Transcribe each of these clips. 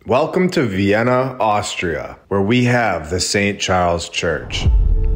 Welcome to Vienna, Austria, where we have the St. Charles Church.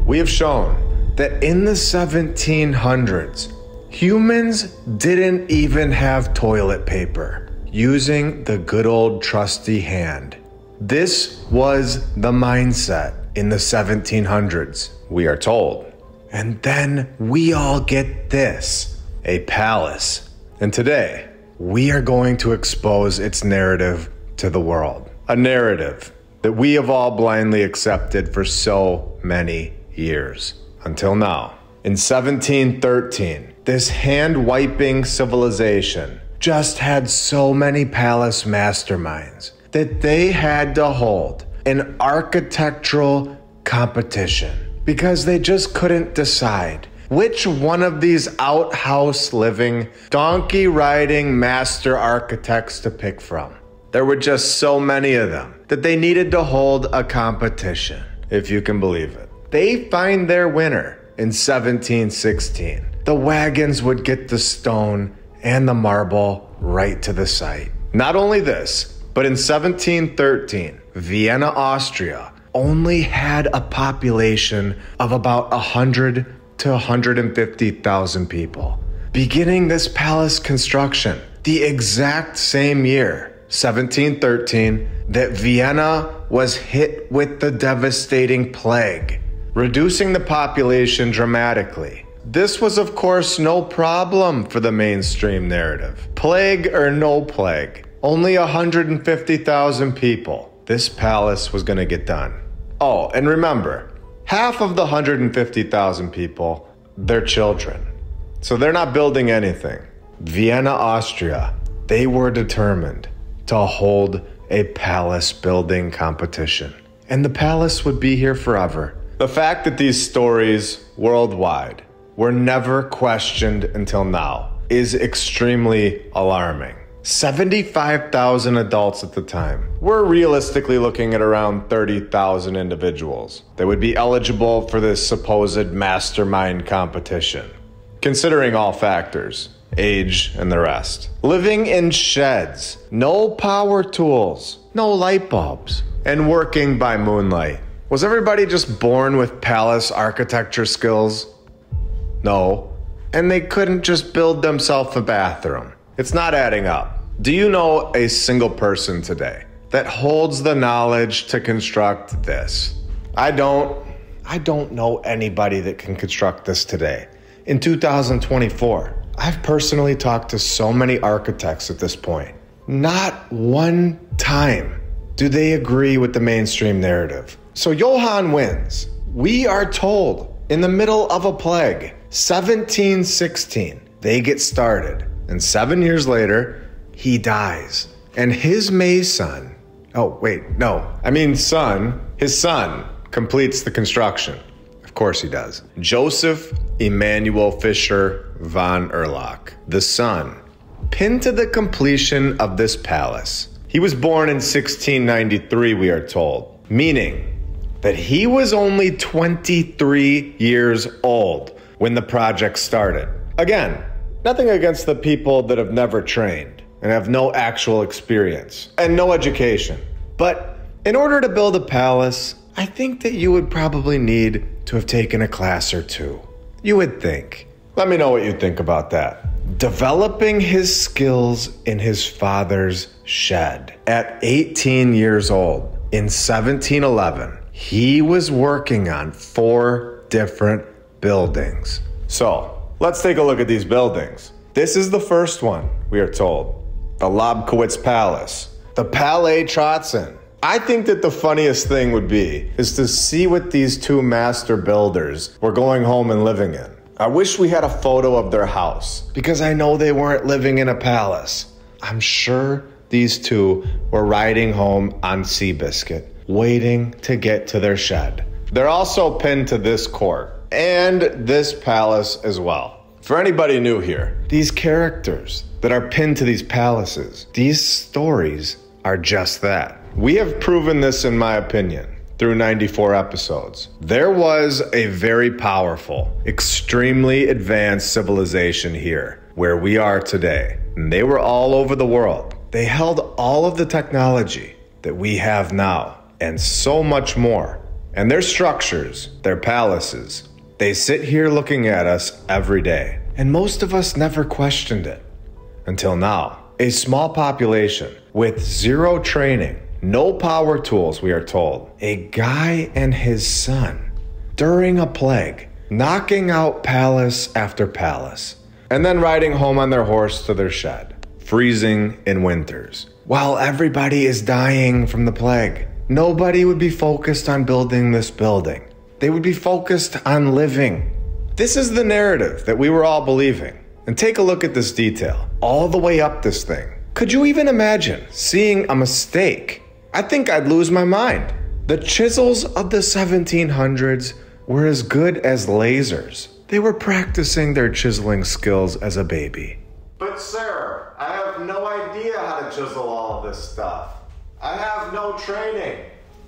We have shown that in the 1700s, humans didn't even have toilet paper, using the good old trusty hand. This was the mindset in the 1700s, we are told. And then we all get this, a palace. And today, we are going to expose its narrative to the world. A narrative that we have all blindly accepted for so many years. Until now. In 1713, this hand-wiping civilization just had so many palace masterminds that they had to hold an architectural competition because they just couldn't decide which one of these outhouse living, donkey riding master architects to pick from. There were just so many of them that they needed to hold a competition, if you can believe it. They find their winner in 1716. The wagons would get the stone and the marble right to the site. Not only this, but in 1713, Vienna, Austria only had a population of about 100 to 150,000 people. Beginning this palace construction, the exact same year, 1713, that Vienna was hit with the devastating plague, reducing the population dramatically. This was, of course, no problem for the mainstream narrative. Plague or no plague, only 150,000 people. This palace was going to get done. Oh, and remember, half of the 150,000 people, they're children. So they're not building anything. Vienna, Austria, they were determined to hold a palace building competition. And the palace would be here forever. The fact that these stories worldwide were never questioned until now is extremely alarming. 75,000 adults at the time. We're realistically looking at around 30,000 individuals that would be eligible for this supposed mastermind competition, considering all factors. Age, and the rest. Living in sheds, no power tools, no light bulbs, and working by moonlight. Was everybody just born with palace architecture skills? No. And they couldn't just build themselves a bathroom. It's not adding up. Do you know a single person today that holds the knowledge to construct this? I don't know anybody that can construct this today. In 2024, I've personally talked to so many architects at this point. Not one time do they agree with the mainstream narrative. So Johann wins. We are told in the middle of a plague, 1716, they get started. And 7 years later, he dies. And his son, his son completes the construction. Of course he does. Joseph Emanuel Fischer von Erlach, the son, pinned to the completion of this palace. He was born in 1693, we are told, meaning that he was only 23 years old when the project started. Again, nothing against the people that have never trained and have no actual experience and no education. But in order to build a palace, I think that you would probably need to have taken a class or two. You would think. Let me know what you think about that. Developing his skills in his father's shed. At 18 years old, in 1711, he was working on 4 different buildings. So, let's take a look at these buildings. This is the first one, we are told. The Lobkowitz Palace. The Palais Trotzen. I think that the funniest thing would be is to see what these 2 master builders were going home and living in. I wish we had a photo of their house because I know they weren't living in a palace. I'm sure these 2 were riding home on Seabiscuit, waiting to get to their shed. They're also pinned to this court and this palace as well. For anybody new here, these characters that are pinned to these palaces, these stories are just that. We have proven this, in my opinion, through 94 episodes. There was a very powerful, extremely advanced civilization here, where we are today. And they were all over the world. They held all of the technology that we have now, and so much more. And their structures, their palaces, they sit here looking at us every day. And most of us never questioned it. Until now. A small population with zero training, no power tools, we are told. A guy and his son, during a plague, knocking out palace after palace, and then riding home on their horse to their shed, freezing in winters. While everybody is dying from the plague, nobody would be focused on building this building. They would be focused on living. This is the narrative that we were all believing. And take a look at this detail, all the way up this thing. Could you even imagine seeing a mistake? I think I'd lose my mind. The chisels of the 1700s were as good as lasers. They were practicing their chiseling skills as a baby. But sir, I have no idea how to chisel all of this stuff. I have no training.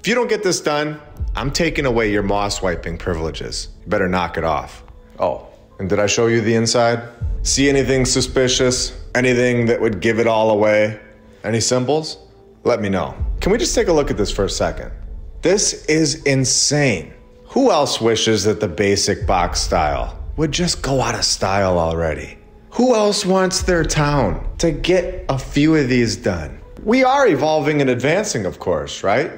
If you don't get this done, I'm taking away your moss wiping privileges. You better knock it off. Oh, and did I show you the inside? See anything suspicious? Anything that would give it all away? Any symbols? Let me know. Can we just take a look at this for a second? This is insane. Who else wishes that the basic box style would just go out of style already? Who else wants their town to get a few of these done? We are evolving and advancing, of course, right?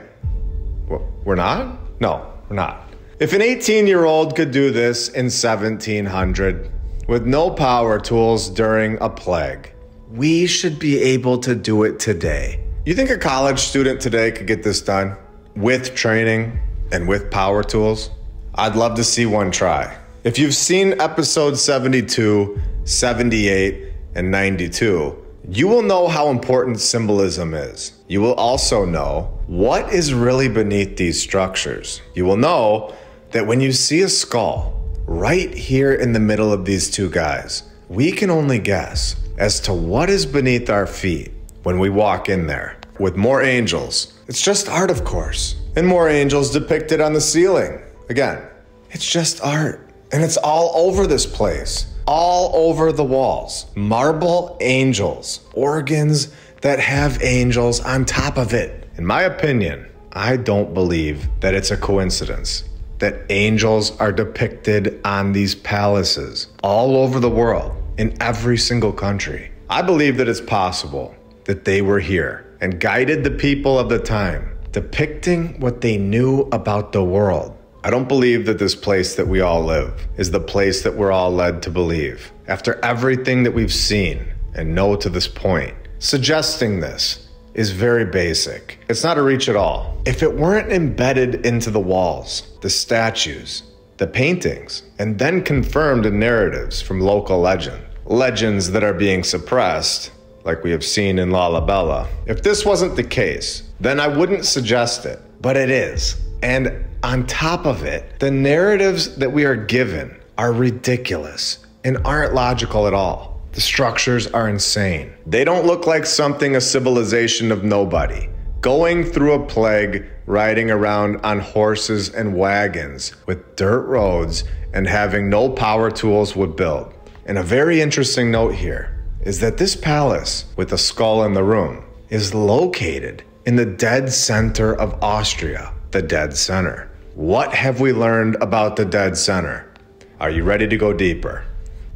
We're not? No, we're not. If an 18-year-old could do this in 1700 with no power tools during a plague, we should be able to do it today. You think a college student today could get this done with training and with power tools? I'd love to see one try. If you've seen episodes 72, 78, and 92, you will know how important symbolism is. You will also know what is really beneath these structures. You will know that when you see a skull right here in the middle of these two guys, we can only guess as to what is beneath our feet when we walk in there. With more angels, it's just art, of course, and more angels depicted on the ceiling. Again, it's just art, and it's all over this place, all over the walls. Marble angels, organs that have angels on top of it. In my opinion, I don't believe that it's a coincidence that angels are depicted on these palaces all over the world, in every single country. I believe that it's possible that they were here and guided the people of the time, depicting what they knew about the world. I don't believe that this place that we all live is the place that we're all led to believe. After everything that we've seen and know to this point, suggesting this is very basic. It's not a reach at all. If it weren't embedded into the walls, the statues, the paintings, and then confirmed in narratives from local legends that are being suppressed, like we have seen in Lalibela. If this wasn't the case, then I wouldn't suggest it, but it is. And on top of it, the narratives that we are given are ridiculous and aren't logical at all. The structures are insane. They don't look like something a civilization of nobody, going through a plague, riding around on horses and wagons with dirt roads and having no power tools would build. And a very interesting note here is that this palace with the skull in the room is located in the dead center of Austria, the dead center. What have we learned about the dead center? Are you ready to go deeper?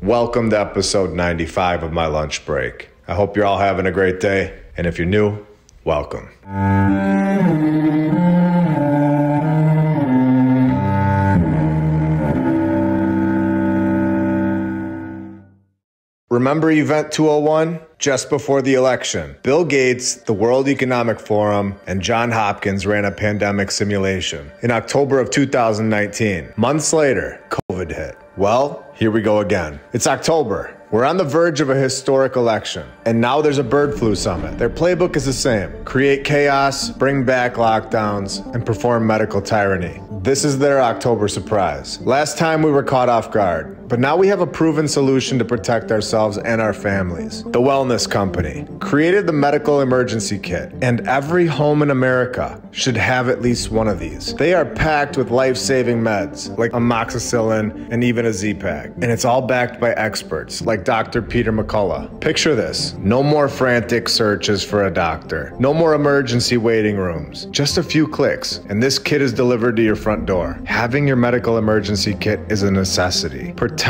Welcome to episode 95 of My Lunch Break. I hope you're all having a great day, and if you're new, welcome. Remember Event 201? Just before the election, Bill Gates, the World Economic Forum, and Johns Hopkins ran a pandemic simulation in October of 2019. Months later, COVID hit. Well, here we go again. It's October. We're on the verge of a historic election, and now there's a bird flu summit. Their playbook is the same: create chaos, bring back lockdowns, and perform medical tyranny. This is their October surprise. Last time we were caught off guard, But now we have a proven solution to protect ourselves and our families. The Wellness Company created the medical emergency kit, and every home in America should have at least one of these. They are packed with life-saving meds like amoxicillin and even a Z-Pak. And it's all backed by experts like Dr. Peter McCullough. Picture this: no more frantic searches for a doctor. No more emergency waiting rooms. Just a few clicks, and this kit is delivered to your front door. Having your medical emergency kit is a necessity. Protect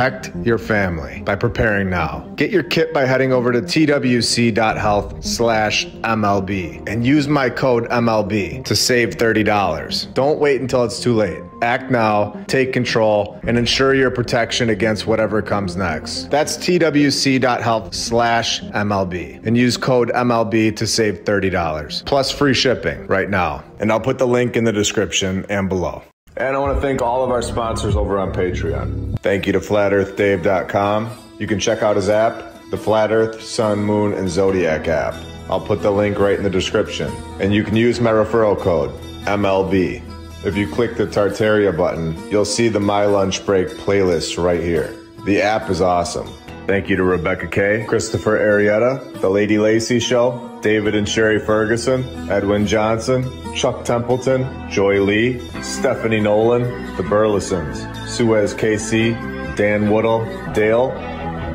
your family by preparing now. Get your kit by heading over to twc.health/MLB and use my code MLB to save $30. Don't wait until it's too late. Act now, take control, and ensure your protection against whatever comes next. That's twc.health/MLB and use code MLB to save $30 plus free shipping right now. And I'll put the link in the description and below. And I want to thank all of our sponsors over on Patreon. Thank you to FlatEarthDave.com. You can check out his app, the Flat Earth, Sun, Moon, and Zodiac app. I'll put the link right in the description. And you can use my referral code, MLB. If you click the Tartaria button, you'll see the My Lunch Break playlist right here. The app is awesome. Thank you to Rebecca Kay, Christopher Arietta, The Lady Lacey Show, David and Sherry Ferguson, Edwin Johnson, Chuck Templeton, Joy Lee, Stephanie Nolan, The Burlesons, Suez KC, Dan Woodall, Dale,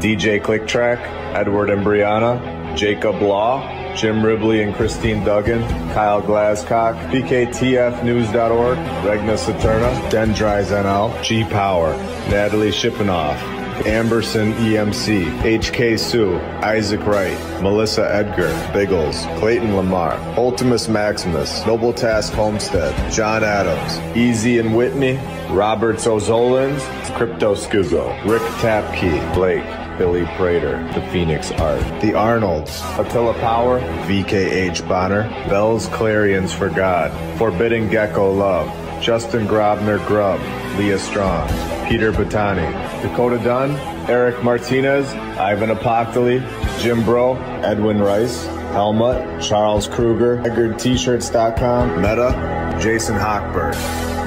DJ Clicktrack, Edward and Brianna, Jacob Law, Jim Ribley and Christine Duggan, Kyle Glasscock, PKTFnews.org, Regna Saturna, Dendries NL, G Power, Natalie Shippenoff, Amberson EMC, HK Sue, Isaac Wright, Melissa Edgar, Biggles, Clayton Lamar, Ultimus Maximus, Noble Task Homestead, John Adams, Easy and Whitney, Roberts O'Zolins, Crypto Scugo, Rick Tapkey, Blake, Billy Prater, The Phoenix Art, The Arnolds, Attila Power, VKH Bonner, Bell's Clarions for God, Forbidden Gecko Love, Justin Grobner Grubb, Leah Strong, Peter Batani, Dakota Dunn, Eric Martinez, Ivan Apoctoli, Jim Bro, Edwin Rice, Helmut, Charles Kruger, EdgarT-shirts.com, Meta, Jason Hochberg,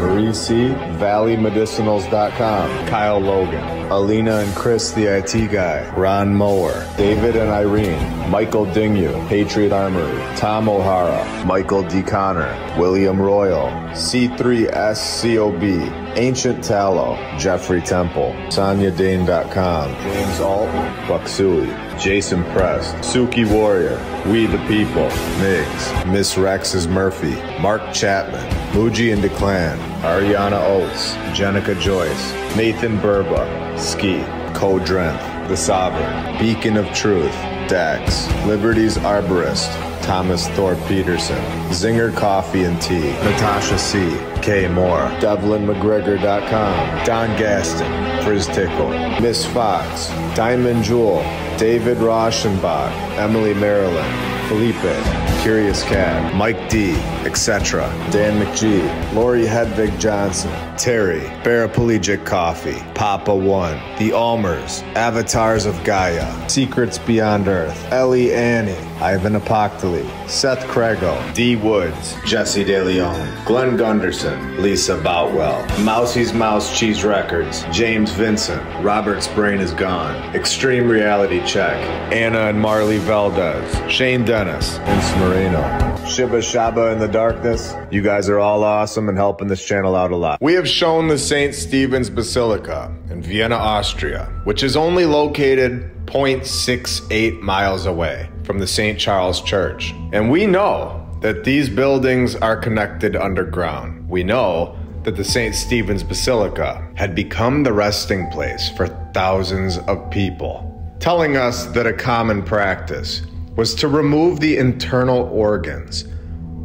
Marie C, ValleyMedicinals.com, Kyle Logan, Alina and Chris the IT guy, Ron Mower, David and Irene, Michael Dingyu, Patriot Armory, Tom O'Hara, Michael D. Connor, William Royal, C3SCOB, Ancient Tallow, Jeffrey Temple, SonyaDane.com, James Alton, Bucksui, Jason Prest, Suki Warrior, We the People, Migs, Miss Rex's Murphy, Mark Chapman, Muji and DeClan, Ariana Oates, Jenica Joyce, Nathan Burba, Ski, Code Drenth, The Sovereign, Beacon of Truth, Dax, Liberty's Arborist, Thomas Thorpe Peterson, Zinger Coffee and Tea, Natasha C, K Moore, DevlinMcGregor.com, Don Gaston, Frizz Tickle, Miss Fox, Diamond Jewel, David Rauschenbach, Emily Maryland, Felipe, Curious Cat, Mike D, etc., Dan McGee, Lori Hedvig Johnson, Terry, Paraplegic Coffee, Papa One, The Almers, Avatars of Gaia, Secrets Beyond Earth, Ellie Annie, Ivan Apoctoli, Seth Craigo, D Woods, Jesse De Leon, Glenn Gunderson, Lisa Boutwell, Mousie's Mouse Cheese Records, James Vincent, Robert's Brain is Gone, Extreme Reality Check, Anna and Marley Valdez, Shane Dennis, Vince Moreno, Shiba Shaba in the Darkness. You guys are all awesome and helping this channel out a lot. We have shown the St. Stephen's Basilica in Vienna, Austria, which is only located 0.68 miles away from the St. Charles Church. And we know that these buildings are connected underground. We know that the St. Stephen's Basilica had become the resting place for thousands of people, telling us that a common practice was to remove the internal organs,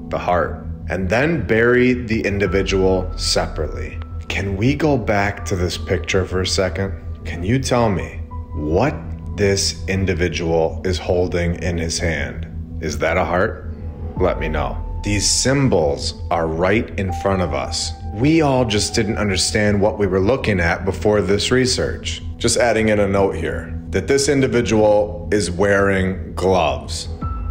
the heart, and then bury the individual separately. Can we go back to this picture for a second? Can you tell me what this individual is holding in his hand? Is that a heart? Let me know. These symbols are right in front of us. We all just didn't understand what we were looking at before this research. Just adding in a note here, that this individual is wearing gloves.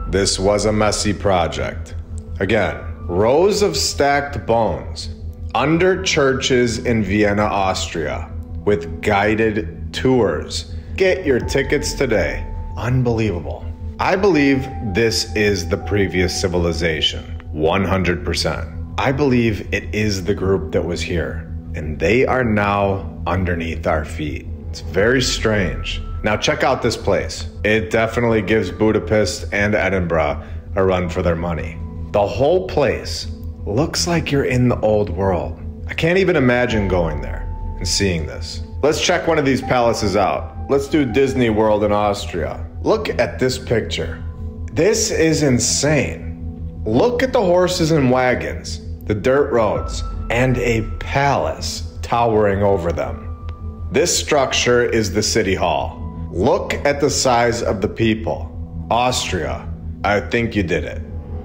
This was a messy project. Again, rows of stacked bones under churches in Vienna, Austria, with guided tours. Get your tickets today. Unbelievable. I believe this is the previous civilization, 100%. I believe it is the group that was here, and they are now underneath our feet. It's very strange. Now check out this place. It definitely gives Budapest and Edinburgh a run for their money. The whole place looks like you're in the old world. I can't even imagine going there and seeing this. Let's check one of these palaces out. Let's do Disney World in Austria. Look at this picture. This is insane. Look at the horses and wagons, the dirt roads, and a palace towering over them. This structure is the city hall. Look at the size of the people. Austria, I think you did it.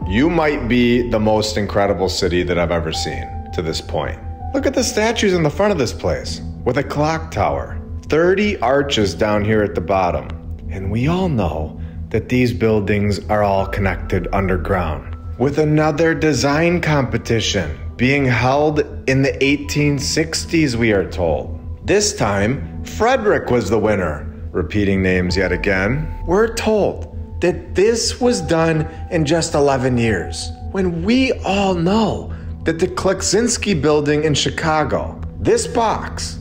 You might be the most incredible city that I've ever seen to this point. Look at the statues in the front of this place with a clock tower. 30 arches down here at the bottom. And we all know that these buildings are all connected underground. With another design competition being held in the 1860s, we are told. This time, Frederick was the winner. Repeating names yet again. We're told that this was done in just 11 years, when we all know that the Kleksinski building in Chicago, this box,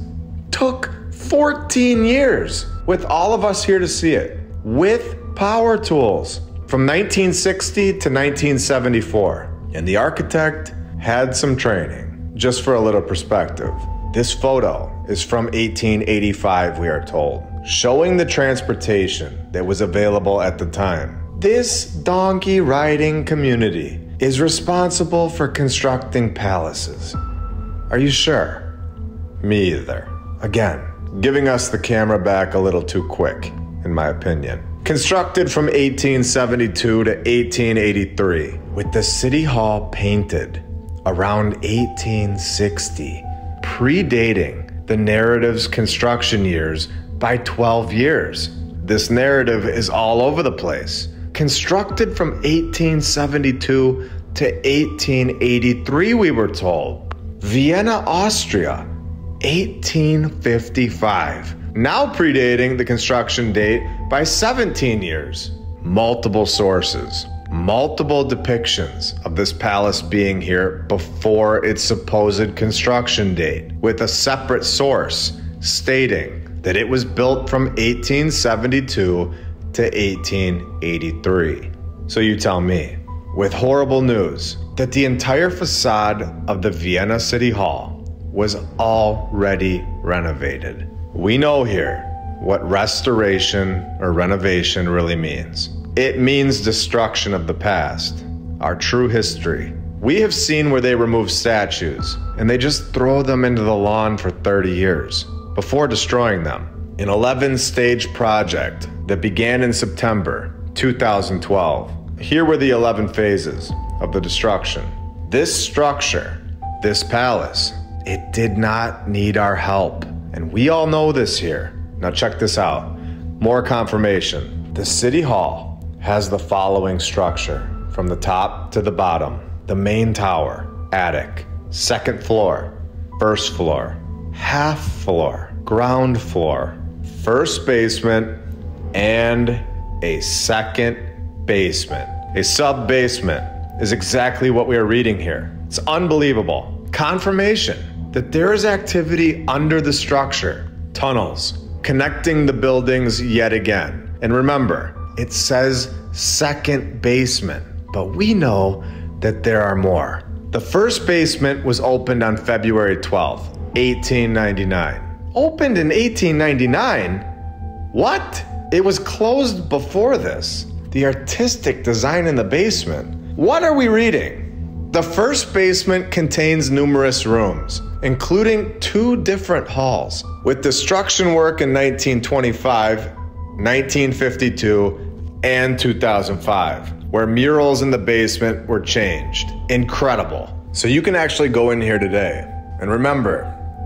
took 14 years with all of us here to see it, with power tools from 1960 to 1974. And the architect had some training. Just for a little perspective, this photo is from 1885, we are told, showing the transportation that was available at the time. This donkey riding community is responsible for constructing palaces. Are you sure? Me either. Again, giving us the camera back a little too quick, in my opinion. Constructed from 1872 to 1883, with the City Hall painted around 1860, predating the narrative's construction years by 12 years. This narrative is all over the place. Constructed from 1872 to 1883, we were told. Vienna, Austria, 1855. Now predating the construction date by 17 years. Multiple sources, multiple depictions of this palace being here before its supposed construction date, with a separate source stating that it was built from 1872 to 1883. So you tell me, with horrible news that the entire facade of the Vienna City Hall was already renovated. We know here what restoration or renovation really means. It means destruction of the past, our true history. We have seen where they remove statues and they just throw them into the lawn for 30 years before destroying them. An 11-stage project that began in September 2012. Here were the 11 phases of the destruction. This structure, this palace, it did not need our help. And we all know this here. Now check this out. More confirmation. The City Hall has the following structure from the top to the bottom. The main tower, attic, second floor, first floor, half floor, ground floor, first basement, and a second basement. A sub-basement is exactly what we are reading here. It's unbelievable. Confirmation that there is activity under the structure, tunnels, connecting the buildings yet again. And remember, it says second basement, but we know that there are more. The first basement was opened on February 12th, 1899. Opened in 1899? What? It was closed before this. The artistic design in the basement. What are we reading? The first basement contains numerous rooms, including 2 different halls, with destruction work in 1925, 1952, and 2005, where murals in the basement were changed. Incredible. So you can actually go in here today. And remember,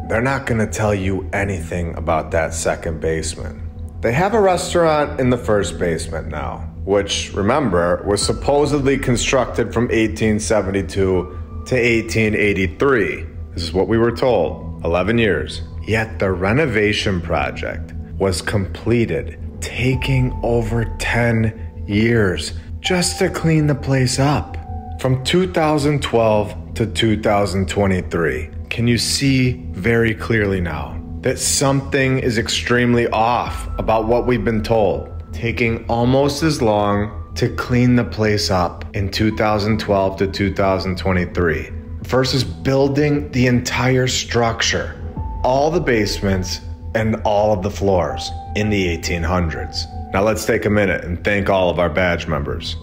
they're not gonna tell you anything about that second basement. They have a restaurant in the first basement now, which, remember, was supposedly constructed from 1872 to 1883. This is what we were told, 11 years. Yet the renovation project was completed, taking over 10 years just to clean the place up. From 2012 to 2023, can you see very clearly now that something is extremely off about what we've been told, taking almost as long to clean the place up in 2012 to 2023 versus building the entire structure, all the basements and all of the floors in the 1800s. Now let's take a minute and thank all of our badge members,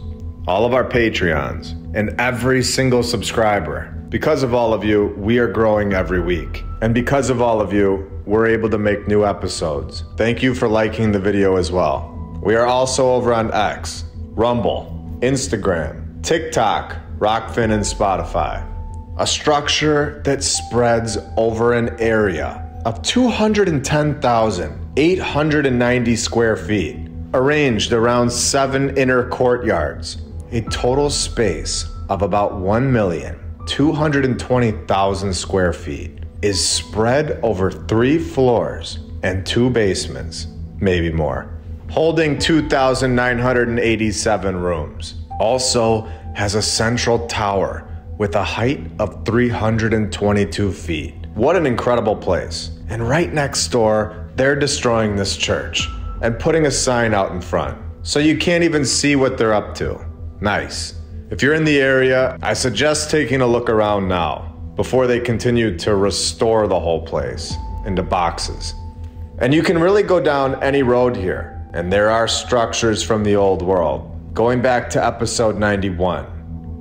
all of our Patreons, and every single subscriber. Because of all of you, we are growing every week. And because of all of you, we're able to make new episodes. Thank you for liking the video as well. We are also over on X, Rumble, Instagram, TikTok, Rockfin, and Spotify. A structure that spreads over an area of 210,890 square feet, arranged around 7 inner courtyards, a total space of about 1,220,000 square feet, is spread over 3 floors and 2 basements, maybe more, holding 2,987 rooms. Also has a central tower with a height of 322 feet. What an incredible place. And right next door, they're destroying this church and putting a sign out in front, so you can't even see what they're up to. Nice. If you're in the area, I suggest taking a look around now before they continue to restore the whole place into boxes. And you can really go down any road here, and there are structures from the old world. Going back to episode 91,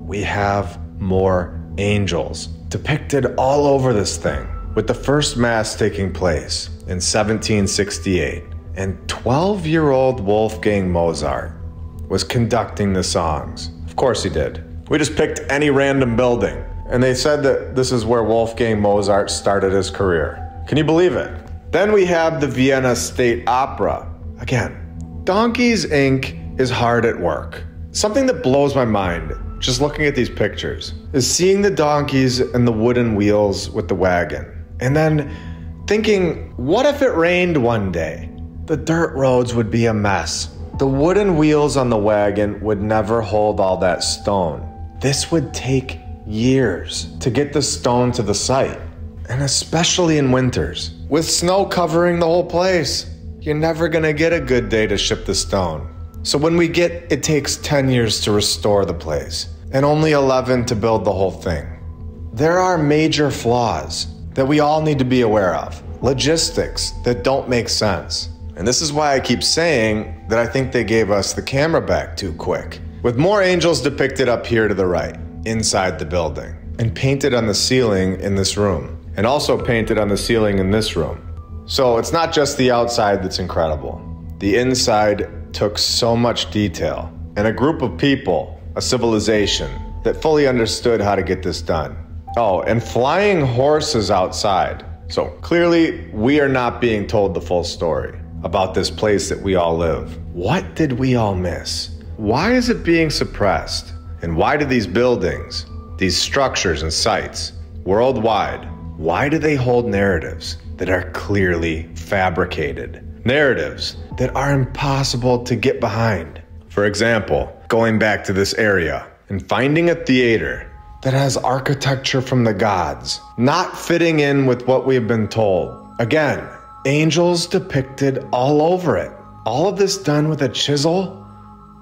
we have more angels depicted all over this thing, with the first mass taking place in 1768, and 12-year-old Wolfgang Mozart was conducting the songs. Of course he did. We just picked any random building, and they said that this is where Wolfgang Mozart started his career. Can you believe it? Then we have the Vienna State Opera. Again, Donkeys Inc. is hard at work. Something that blows my mind, just looking at these pictures, is seeing the donkeys and the wooden wheels with the wagon, and then thinking, what if it rained one day? The dirt roads would be a mess. The wooden wheels on the wagon would never hold all that stone. This would take years to get the stone to the site, and especially in winters, with snow covering the whole place. You're never gonna get a good day to ship the stone. So when we get, it takes 10 years to restore the place, and only 11 to build the whole thing. There are major flaws that we all need to be aware of, logistics that don't make sense. And this is why I keep saying that I think they gave us the camera back too quick. With more angels depicted up here to the right, inside the building, and painted on the ceiling in this room, and also painted on the ceiling in this room. So it's not just the outside that's incredible. The inside took so much detail, and a group of people, a civilization, that fully understood how to get this done. Oh, and flying horses outside. So clearly, we are not being told the full story about this place that we all live. What did we all miss? Why is it being suppressed? And why do these buildings, these structures and sites, worldwide, why do they hold narratives that are clearly fabricated? Narratives that are impossible to get behind. For example, going back to this area and finding a theater that has architecture from the gods, not fitting in with what we have been told. Again, angels depicted all over it. All of this done with a chisel?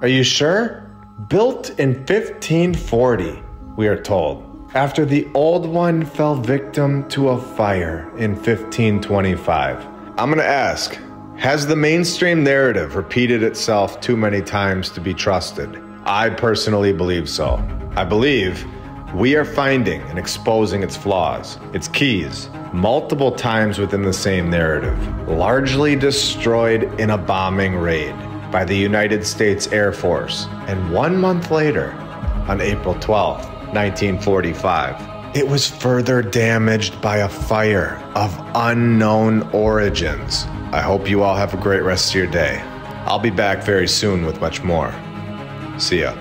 Are you sure? Built in 1540, we are told, after the old one fell victim to a fire in 1525. I'm gonna ask, has the mainstream narrative repeated itself too many times to be trusted? I personally believe so. I believe we are finding and exposing its flaws, its keys, multiple times within the same narrative, largely destroyed in a bombing raid by the United States Air Force. And 1 month later, on April 12th, 1945, it was further damaged by a fire of unknown origins. I hope you all have a great rest of your day. I'll be back very soon with much more. See ya.